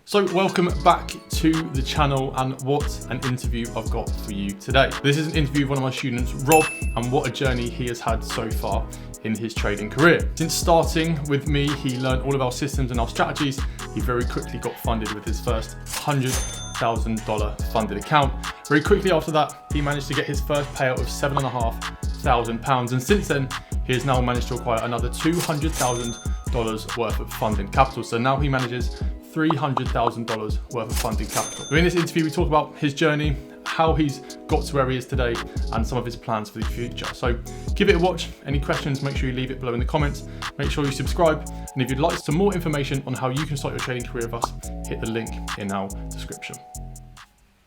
So welcome back to the channel, and what an interview I've got for you today. This is an interview with one of my students, Rob, and what a journey he has had so far in his trading career. Since starting with me, he learned all of our systems and our strategies. He very quickly got funded with his first $100,000 funded account. Very quickly after that, he managed to get his first payout of £7,500, and since then, he has now managed to acquire another $200,000 worth of funding capital. So now he manages $300,000 worth of funding capital. In this interview, we talk about his journey, how he's got to where he is today, and some of his plans for the future. So give it a watch. Any questions, make sure you leave it below in the comments. Make sure you subscribe. And if you'd like some more information on how you can start your trading career with us, hit the link in our description.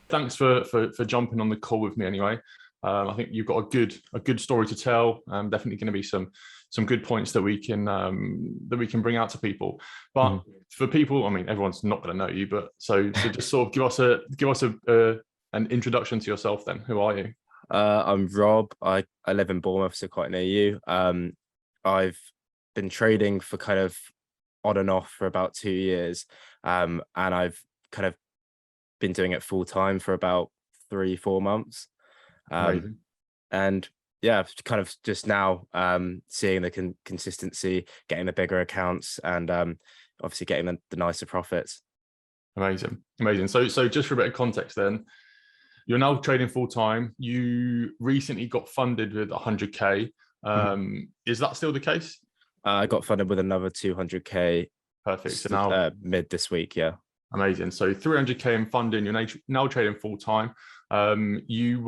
Thanks for jumping on the call with me anyway. I think you've got a good story to tell. Definitely going to be some good points that we can bring out to people. But for people, I mean, everyone's not going to know you, but so just sort of give us an introduction to yourself. Then, who are you? I'm Rob. I live in Bournemouth, so quite near you. I've been trading for kind of on and off for about 2 years, and I've kind of been doing it full time for about 3-4 months. And yeah, kind of just now seeing the consistency, getting the bigger accounts, and obviously getting the nicer profits. Amazing. So just for a bit of context, then you're now trading full time. You recently got funded with 100K. Is that still the case? I got funded with another 200K. Perfect. So now mid this week, yeah. Amazing. So 300K in funding. You're now trading full time. You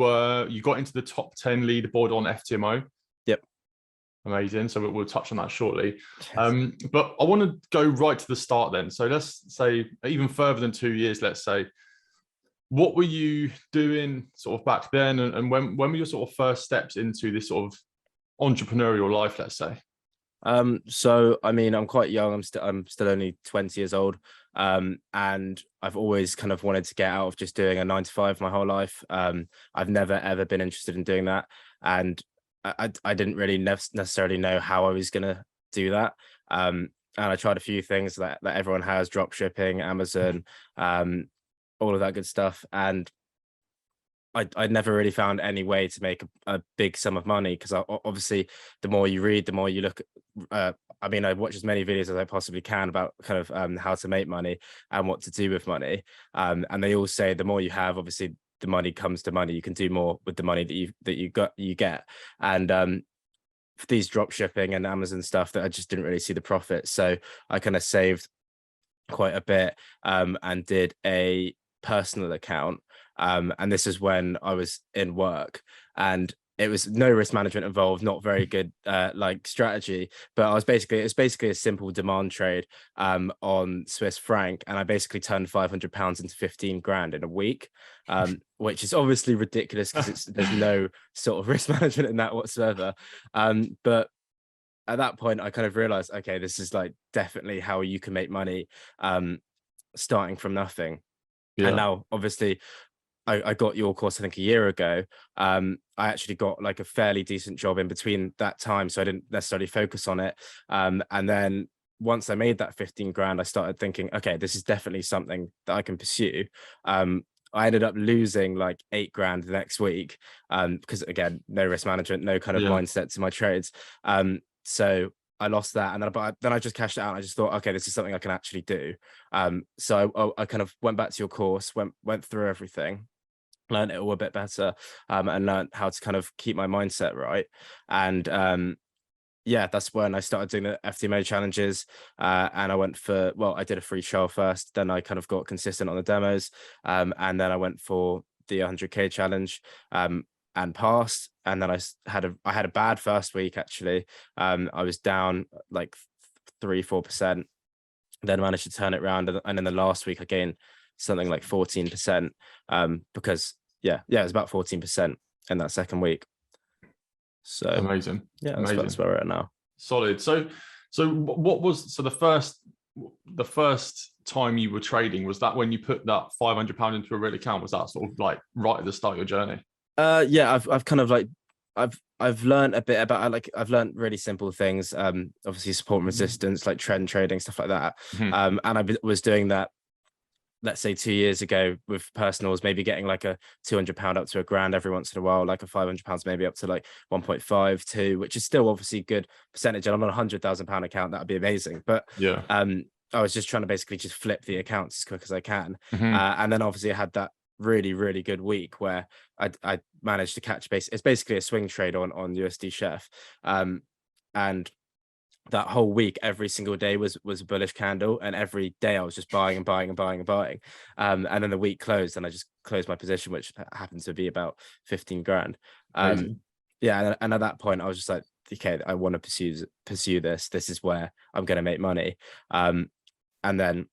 got into the top 10 leaderboard on FTMO. Yep. Amazing. So we'll touch on that shortly. Yes. But I want to go right to the start then. So let's say even further than 2 years, let's say, what were you doing sort of back then? And when were your sort of first steps into this sort of entrepreneurial life, let's say? So I mean, I'm quite young. I'm still only 20 years old. And I've always kind of wanted to get out of just doing a 9-to-5 my whole life. I've never ever been interested in doing that, and I didn't really necessarily know how I was gonna do that. And I tried a few things that everyone has: drop shipping, Amazon, all of that good stuff, and I never really found any way to make a big sum of money, because obviously the more you read, the more you look. I mean, I watch as many videos as I possibly can about kind of how to make money and what to do with money. And they all say the more you have, obviously, the money comes to money. You can do more with the money that you get. And for these drop shipping and Amazon stuff, that I just didn't really see the profit. So I kind of saved quite a bit and did a personal account. And this is when I was in work, and it was no risk management involved, not very good like strategy, but it's basically a simple demand trade on Swiss franc, and I basically turned £500 into 15 grand in a week, which is obviously ridiculous because there's no sort of risk management in that whatsoever. But at that point, I kind of realized, okay, this is like definitely how you can make money starting from nothing. Yeah. And now, obviously, I got your course, I think, a year ago. I actually got like a fairly decent job in between that time, so I didn't necessarily focus on it. And then once I made that 15 grand, I started thinking, okay, this is definitely something that I can pursue. I ended up losing like 8 grand the next week because, again, no risk management, no kind of mindset to my trades. So I lost that, and then I just cashed it out. And I just thought, okay, this is something I can actually do. So I kind of went back to your course, went through everything, learned it all a bit better, and learned how to kind of keep my mindset right. And yeah, that's when I started doing the FTMO challenges. And I did a free trial first, then I kind of got consistent on the demos, and then I went for the 100K challenge. And passed, and then I had a bad first week, actually. I was down like 3-4%, then managed to turn it around, and in the last week I gained something like 14%, because it was about 14% in that second week. So amazing. Yeah, that's where we're at now. Solid. So what was the first time you were trading? Was that when you put that £500 into a real account? Was that sort of like right at the start of your journey? Yeah, I've kind of like I've learned a bit about I've learned really simple things, obviously support and resistance, like trend trading, stuff like that. And I was doing that let's say 2 years ago with personals, maybe getting like a £200 up to a grand every once in a while, like a £500 maybe up to like 1.5, 2, which is still obviously good percentage. And I'm on a £100,000 account, that'd be amazing. But Yeah. I was just trying to basically just flip the accounts as quick as I can. Hmm. And then obviously I had that really, really good week where I managed to catch it's basically a swing trade on USD Chef. And that whole week, every single day was a bullish candle, and every day I was just buying and buying and buying and buying. And then the week closed, and I just closed my position, which happened to be about 15 grand. Amazing. Yeah, and at that point, I was just like, okay, I want to pursue this. This is where I'm going to make money. And then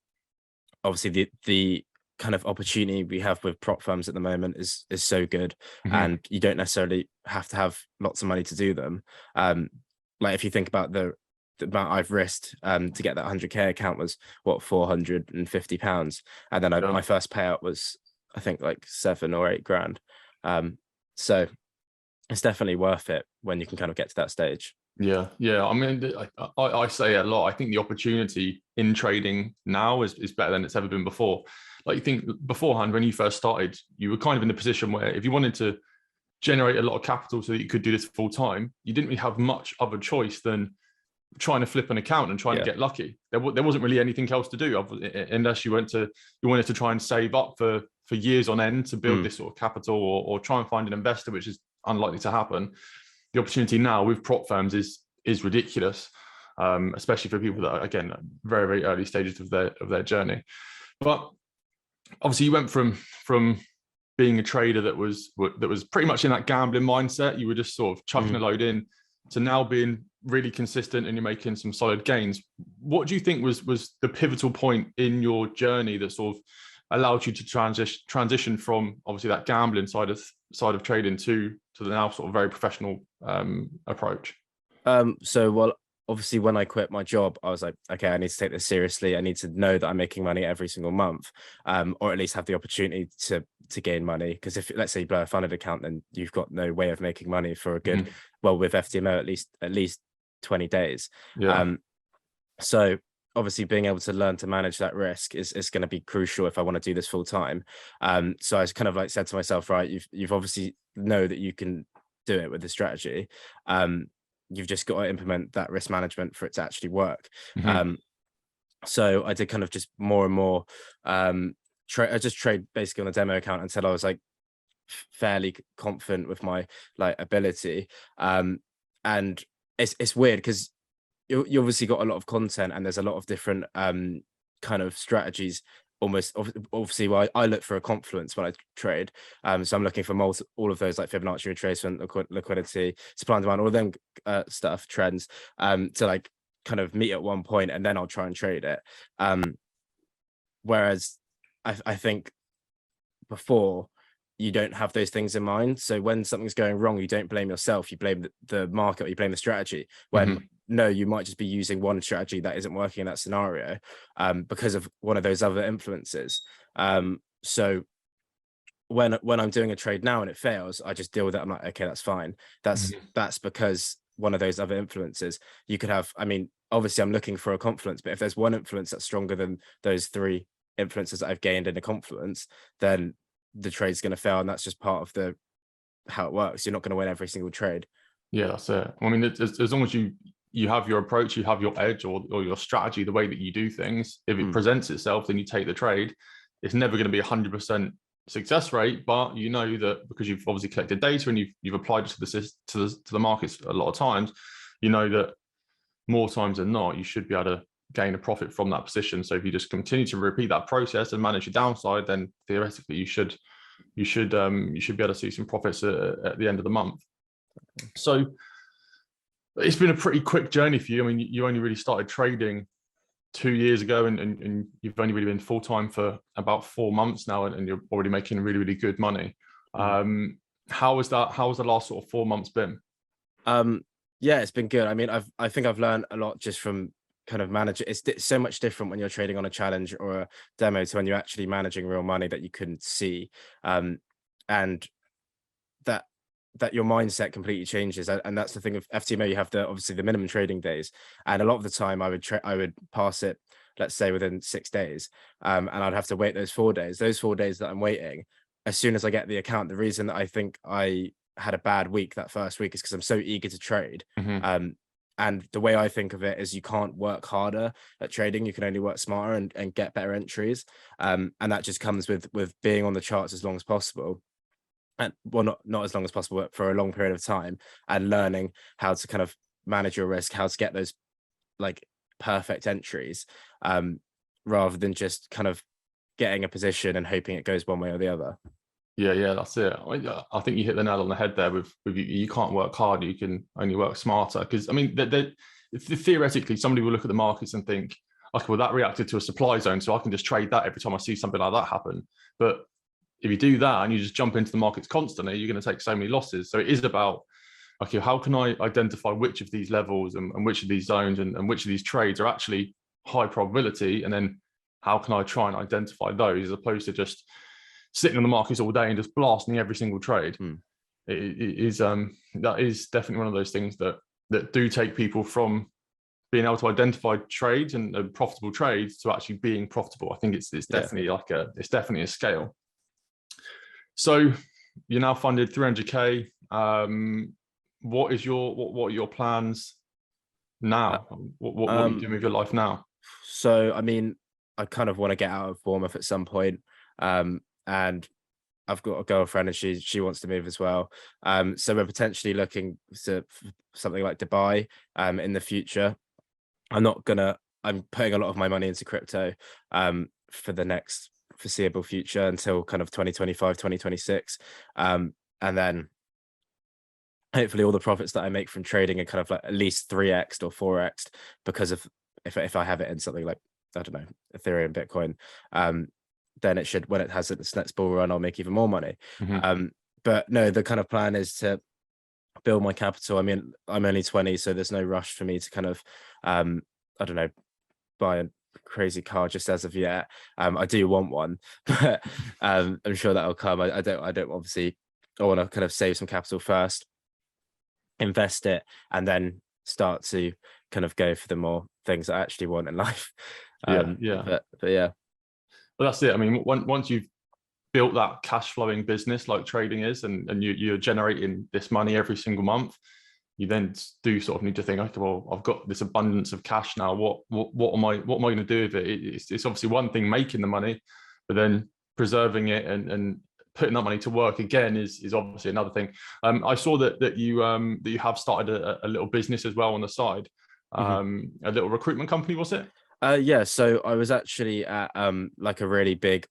obviously the kind of opportunity we have with prop firms at the moment is so good, and you don't necessarily have to have lots of money to do them. Like if you think about the amount I've risked to get that 100k account was what, £450, and then Yeah. my first payout was I think like 7 or 8 grand. So it's definitely worth it when you can kind of get to that stage. Yeah, yeah. I mean, I say it a lot. I think the opportunity in trading now is better than it's ever been before. Like, you think beforehand, when you first started, you were kind of in the position where if you wanted to generate a lot of capital so that you could do this full time, you didn't really have much other choice than trying to flip an account and trying to get lucky. There wasn't really anything else to do unless you wanted to try and save up for years on end to build this sort of capital, or try and find an investor, which is unlikely to happen. The opportunity now with prop firms is ridiculous, especially for people that are, again, very, very early stages of their journey. But obviously you went from being a trader that was pretty much in that gambling mindset. You were just sort of chucking a load in, to now being really consistent and you're making some solid gains. What do you think was the pivotal point in your journey that sort of allowed you to transition from obviously that gambling side of trading to the now sort of very professional approach? So, well, obviously when I quit my job, I was like, okay, I need to take this seriously. I need to know that I'm making money every single month, or at least have the opportunity to gain money. Because if, let's say, you blow a funded account, then you've got no way of making money for a good, well, with FTMO, at least 20 days. Yeah. So obviously being able to learn to manage that risk is going to be crucial if I want to do this full time. So I kind of like said to myself, right, you've obviously know that you can do it with the strategy. You've just got to implement that risk management for it to actually work. So I did kind of just more and more I just trade basically on a demo account until I was like fairly confident with my like ability. And it's weird because you obviously got a lot of content, and there's a lot of different kind of strategies. Almost obviously, well, I look for a confluence when I trade. So I'm looking for all of those, like Fibonacci retracement, liquidity, supply and demand, all of them trends, to like kind of meet at one point, and then I'll try and trade it. Whereas I think before, you don't have those things in mind. So when something's going wrong, you don't blame yourself, you blame the market, or you blame the strategy. When no, you might just be using one strategy that isn't working in that scenario, because of one of those other influences. So when I'm doing a trade now and it fails, I just deal with it. I'm like, okay, that's fine. That's because one of those other influences. You could have, I mean, obviously I'm looking for a confluence, but if there's one influence that's stronger than those 3 influences that I've gained in a confluence, then the trade's going to fail, and that's just part of how it works. You're not going to win every single trade. Yeah, that's it. I mean, as long as you have your approach, you have your edge, or your strategy, the way that you do things, if it presents itself, then you take the trade. It's never going to be 100% success rate, but you know that because you've obviously collected data and you've applied it to the markets a lot of times, you know that more times than not, you should be able to gain a profit from that position. So if you just continue to repeat that process and manage your downside, then theoretically you should be able to see some profits at the end of the month. So it's been a pretty quick journey for you. I mean, you only really started trading 2 years ago, and you've only really been full time for about 4 months now, and you're already making really, really good money. How was that? How was the last sort of 4 months been? Yeah, it's been good. I mean, I think I've learned a lot just from kind of managing. It's so much different when you're trading on a challenge or a demo to when you're actually managing real money that you couldn't see, and that your mindset completely changes. And that's the thing of FTMO. You have obviously the minimum trading days, and a lot of the time I would pass it let's say within 6 days, and I'd have to wait those 4 days. Those 4 days that I'm waiting, as soon as I get the account, the reason that I think I had a bad week that first week is because I'm so eager to trade. And the way I think of it is you can't work harder at trading. You can only work smarter and get better entries. And that just comes with being on the charts as long as possible. And well, not as long as possible, but for a long period of time, and learning how to kind of manage your risk, how to get those like perfect entries, rather than just kind of getting a position and hoping it goes one way or the other. Yeah, that's it. I think you hit the nail on the head there. With you can't work harder; you can only work smarter. Because I mean, theoretically, somebody will look at the markets and think, okay, well, that reacted to a supply zone, so I can just trade that every time I see something like that happen. But if you do that and you just jump into the markets constantly, you're going to take so many losses. So it is about, okay, how can I identify which of these levels and which of these zones and which of these trades are actually high probability, and then how can I try and identify those as opposed to just sitting on the markets all day and just blasting every single trade. That is definitely one of those things that do take people from being able to identify trades and profitable trades to actually being profitable. I think it's definitely it's definitely a scale. So you're now funded 300k. What are your plans now? What are you doing with your life now? So I mean, I kind of want to get out of Bournemouth at some point. And I've got a girlfriend and she wants to move as well. So we're potentially looking to something like Dubai in the future. I'm putting a lot of my money into crypto for the next foreseeable future until kind of 2025, 2026. And then hopefully all the profits that I make from trading are kind of like at least 3x or 4x because of if I have it in something like, I don't know, Ethereum, Bitcoin, then it should, when it has its next bull run, I'll make even more money. But no, the kind of plan is to build my capital. I mean, I'm only 20, so there's no rush for me to kind of, I don't know, buy a crazy car just as of yet. I do want one, but I'm sure that'll come. I don't obviously, I want to kind of save some capital first, invest it, and then start to kind of go for the more things I actually want in life. But yeah. Well, that's it. I mean, once you've built that cash flowing business like trading is, and you're generating this money every single month, you then do sort of need to think, okay, well, I've got this abundance of cash now. What am I going to do with it? It's obviously one thing making the money, but then preserving it and putting that money to work again is obviously another thing. I saw that you have started a little business as well on the side, a little recruitment company, was it? Yeah, so I was actually at like a really big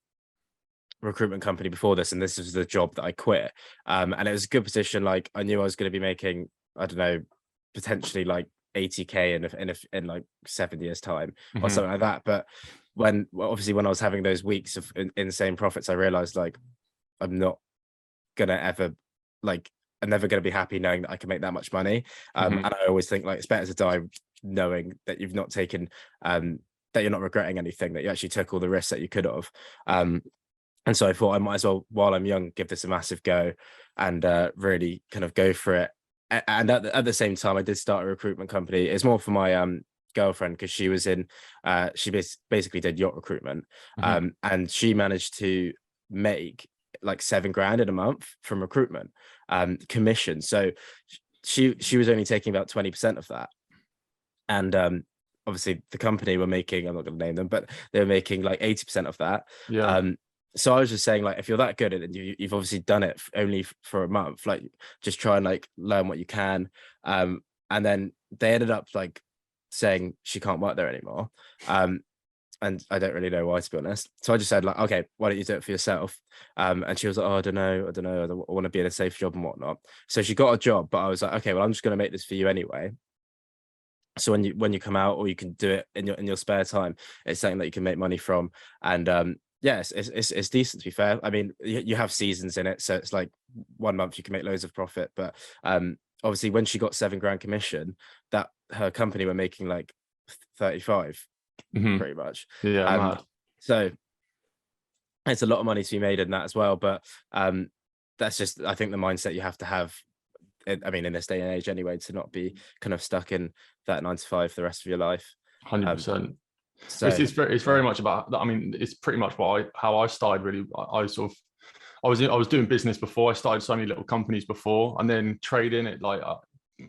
recruitment company before this, and this was the job that I quit. And it was a good position. Like I knew I was going to be making, I don't know, potentially like 80k in like 7 years time or something like that. But obviously when I was having those weeks of insane profits, I realized like I'm not gonna ever I'm never going to be happy knowing that I can make that much money. And I always think like it's better to die knowing that you've not taken, that you're not regretting anything, that you actually took all the risks that you could have. And so I thought I might as well, while I'm young, give this a massive go and really kind of go for it. And at the same time, I did start a recruitment company. It's more for my girlfriend because she was in, she basically did yacht recruitment, and she managed to make like $7,000 in a month from recruitment commission. So she was only taking about 20% of that. And obviously the company were making, I'm not going to name them, but they were making like 80% of that. So I was just saying, like, if you're that good at it, you've obviously done it only for a month, like just try and like learn what you can. And then they ended up like saying she can't work there anymore. And I don't really know why, to be honest. So I just said like, okay, why don't you do it for yourself? And she was like, oh, I don't know. I want to be in a safe job and whatnot. So she got a job, but I was like, okay, well, I'm just going to make this for you anyway. So when you come out, or you can do it in your spare time, it's something that you can make money from. And yes, it's decent, to be fair. I mean, you have seasons in it, so it's like 1 month you can make loads of profit, but obviously when she got $7,000 commission, that her company were making like 35, pretty much. So it's a lot of money to be made in that as well. But that's just, I think, the mindset you have to have. I mean, in this day and age anyway, to not be kind of stuck in that 9 to 5 for the rest of your life. 100%. So It's very much about that. I mean, it's pretty much how I started really. I was doing business before. I started so many little companies before, and then trading it like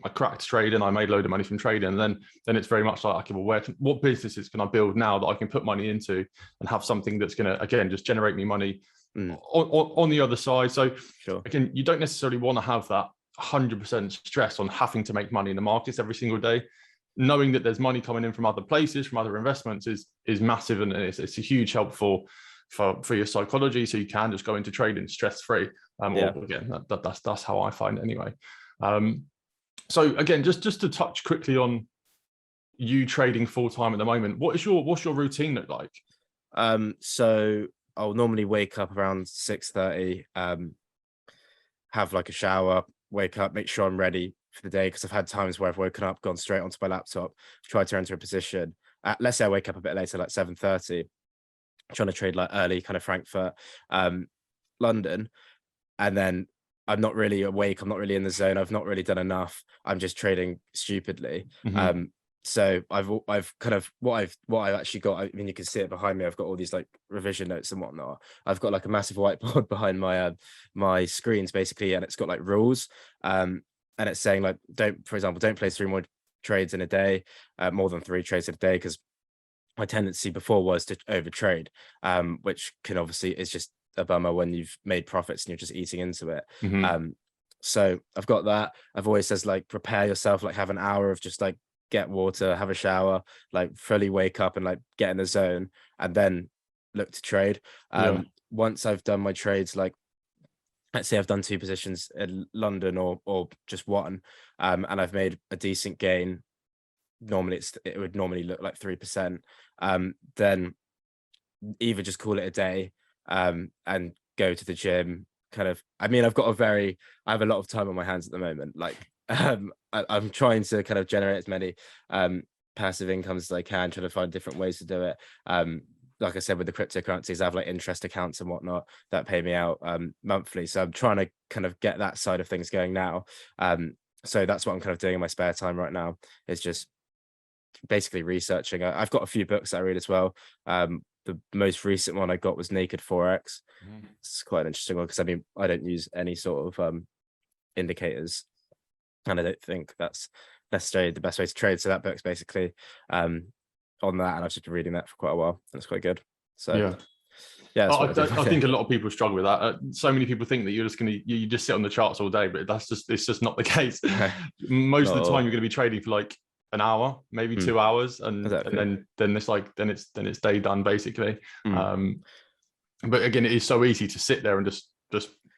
I cracked trading. I made a load of money from trading, and then it's very much like, okay, well, what businesses can I build now that I can put money into and have something that's going to, again, just generate me money on the other side. So sure. again, you don't necessarily want to have that 100% stress on having to make money in the markets every single day. Knowing that there's money coming in from other places, from other investments is massive, and it's a huge help for your psychology. So you can just go into trading stress free. Yeah. Or again, that's how I find it anyway. So again, just to touch quickly on you trading full time at the moment, what's your routine look like? So I'll normally wake up around 6:30, have like a shower, wake up, make sure I'm ready for the day, because I've had times where I've woken up, gone straight onto my laptop, tried to enter a position. Let's say I wake up a bit later, like 7:30, trying to trade like early kind of Frankfurt, London, and then I'm not really awake, I'm not really in the zone, I've not really done enough, I'm just trading stupidly. So I've kind of what I've actually got, I mean, you can see it behind me, I've got all these like revision notes and whatnot. I've got like a massive whiteboard behind my my screens basically, and it's got like rules, and it's saying like, for example, don't place 3 more trades in a day, more than 3 trades in a day, because my tendency before was to overtrade, which can obviously is just a bummer when you've made profits and you're just eating into it. So I've got that. I've always says like, prepare yourself, like have an hour of just like get water, have a shower, like fully wake up and like get in the zone, and then look to trade. Once I've done my trades, like let's say I've done 2 positions in London or just one, and I've made a decent gain, normally it would normally look like 3%, then either just call it a day, and go to the gym. Kind of, I mean, I have a lot of time on my hands at the moment. Like, I'm trying to kind of generate as many passive incomes as I can, trying to find different ways to do it. Like I said, with the cryptocurrencies, I have like interest accounts and whatnot that pay me out monthly. So I'm trying to kind of get that side of things going now. So that's what I'm kind of doing in my spare time right now, is just basically researching. I've got a few books that I read as well. The most recent one I got was Naked Forex. It's quite an interesting one, because I mean, I don't use any sort of indicators, and I don't think that's necessarily the best way to trade. So that book's basically on that, and I've just been reading that for quite a while, and it's quite good. So yeah, I think a lot of people struggle with that. So many people think that you're just you just sit on the charts all day, but it's just not the case. Most of the time you're going to be trading for like an hour, maybe 2 hours, and then it's day done basically. But again, it is so easy to sit there and just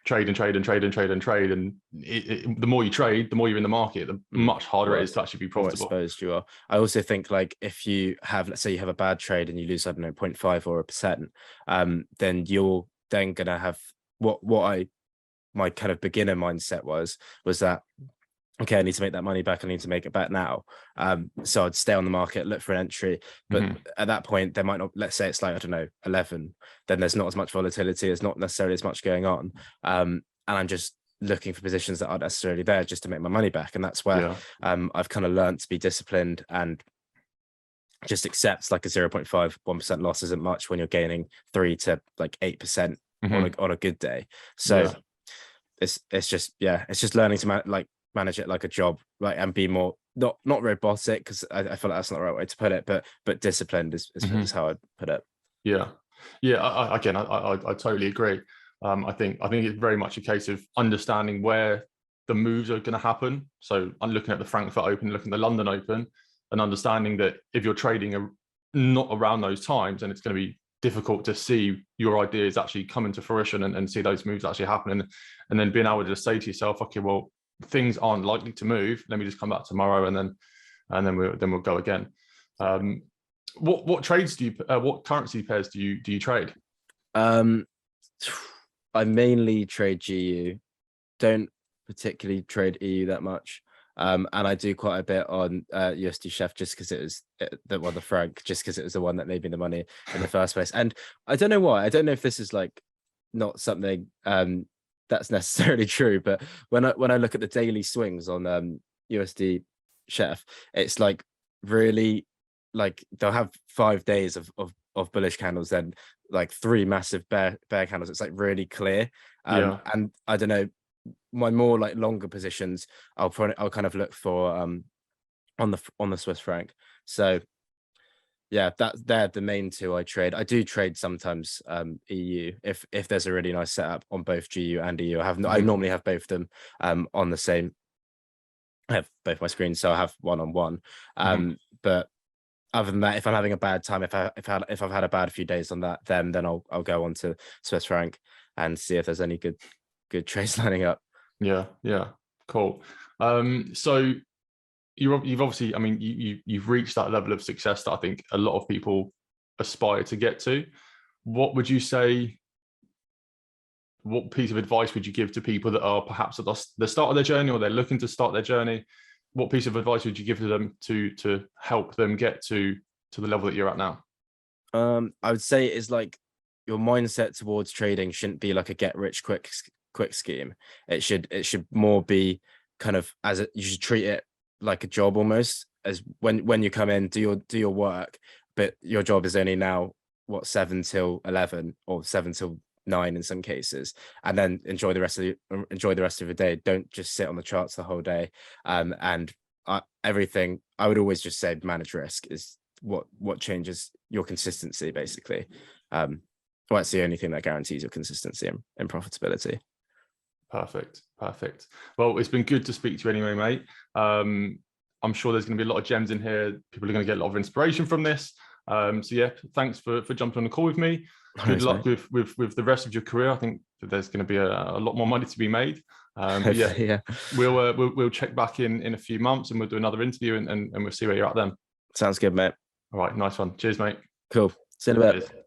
trade and trade and trade and trade and trade, and the more you trade, the more you're in the market, the much harder it is to actually be profitable. More exposed you are. I also think like, if you have, let's say you have a bad trade and you lose, I don't know, 0.5 or 1%, then you're then gonna have my kind of beginner mindset was that, okay, I need to make that money back, I need to make it back now. So I'd stay on the market, look for an entry, but at that point there might not, let's say it's like, I don't know, 11, then there's not as much volatility, there's not necessarily as much going on, and I'm just looking for positions that aren't necessarily there just to make my money back. And that's where I've kind of learned to be disciplined and just accept like a 0.5, 1% loss isn't much when you're gaining 3 to like 8% on a good day. So it's just learning to manage it like a job, like, and be more not robotic, because I feel like that's not the right way to put it, but disciplined is how I'd put it. I totally agree. I think it's very much a case of understanding where the moves are going to happen. So I'm looking at the Frankfurt Open, looking at the London Open, and understanding that if you're trading not around those times, then it's going to be difficult to see your ideas actually come into fruition and see those moves actually happening, and then being able to just say to yourself, okay, well, things aren't likely to move, let me just come back tomorrow, and then we'll go again. What trades do you what currency pairs do you trade? I mainly trade GU, don't particularly trade EU that much, and I do quite a bit on USD Chef, just because it was the franc, just because it was the one that made me the money in the first place. And I don't know why, I don't know if this is like not something that's necessarily true, but when I look at the daily swings on USD Chef, it's like really like they'll have 5 days of bullish candles, then like 3 massive bear candles. It's like really clear. Yeah. And I don't know, my more like longer positions, I'll kind of look for on the Swiss franc. So yeah, they're the main two I trade. I do trade sometimes EU if there's a really nice setup on both GU and EU. I normally have both of them on the same. I have both my screens, so I have one on one. But other than that, if I'm having a bad time, if I've had a bad few days on that, then I'll go on to Swiss franc and see if there's any good trades lining up. Yeah, cool. So you've obviously, I mean, you've reached that level of success that I think a lot of people aspire to get to. What would you say? What piece of advice would you give to people that are perhaps at the start of their journey, or they're looking to start their journey? What piece of advice would you give to them to help them get to the level that you're at now? I would say it's like your mindset towards trading shouldn't be like a get rich quick scheme. It should more be kind of you should treat it like a job almost, as when you come in, do your work, but your job is only now 7 till 11 or 7 till 9 in some cases, and then enjoy the rest of the day. Don't just sit on the charts the whole day. And everything, I would always just say manage risk is what changes your consistency basically. Well, that's the only thing that guarantees your consistency and profitability. Perfect. Well, it's been good to speak to you anyway, mate. I'm sure there's going to be a lot of gems in here. People are going to get a lot of inspiration from this. So yeah, thanks for jumping on the call with me. Good luck with the rest of your career. I think that there's going to be a lot more money to be made. But yeah, we'll check back in a few months and we'll do another interview and we'll see where you're at then. Sounds good, mate. All right, nice one. Cheers, mate. Cool. See you in a bit. Cheers.